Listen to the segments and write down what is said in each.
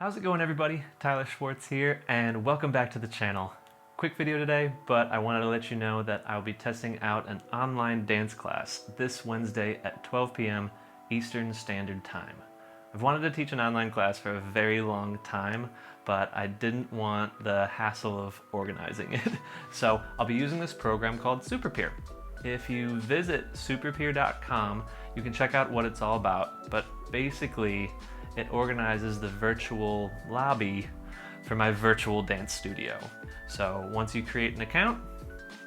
How's it going, everybody? Tyler Schwartz here, and welcome back to the channel. Quick video today, but I wanted to let you know that I'll be testing out an online dance class this Wednesday at 12 p.m. Eastern Standard Time. I've wanted to teach an online class for a very long time, but I didn't want the hassle of organizing it. So I'll be using this program called SUPERPEER. If you visit superpeer.com, you can check out what it's all about, but basically it organizes the virtual lobby for my virtual dance studio. So once you create an account,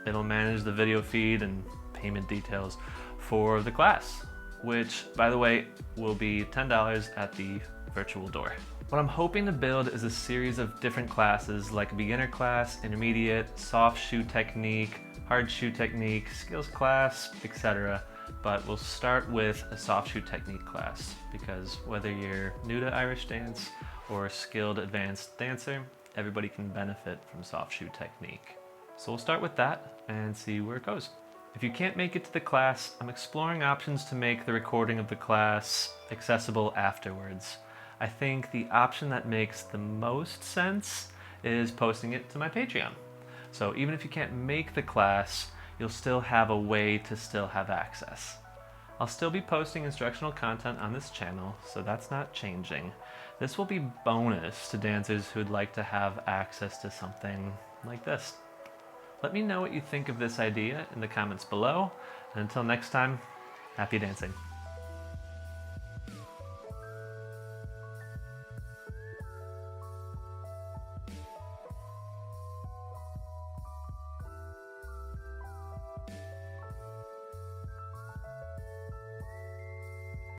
it'll manage the video feed and payment details for the class, which, by the way, will be $10 at the virtual door. What I'm hoping to build is a series of different classes like beginner class, intermediate, soft shoe technique, hard shoe technique, skills class, etc. But we'll start with a soft shoe technique class because whether you're new to Irish dance or a skilled advanced dancer, everybody can benefit from soft shoe technique. So we'll start with that and see where it goes. If you can't make it to the class, I'm exploring options to make the recording of the class accessible afterwards. I think the option that makes the most sense is posting it to my Patreon. So even if you can't make the class, you'll still have a way to still have access. I'll still be posting instructional content on this channel, so that's not changing. This will be bonus to dancers who'd like to have access to something like this. Let me know what you think of this idea in the comments below, and until next time, happy dancing.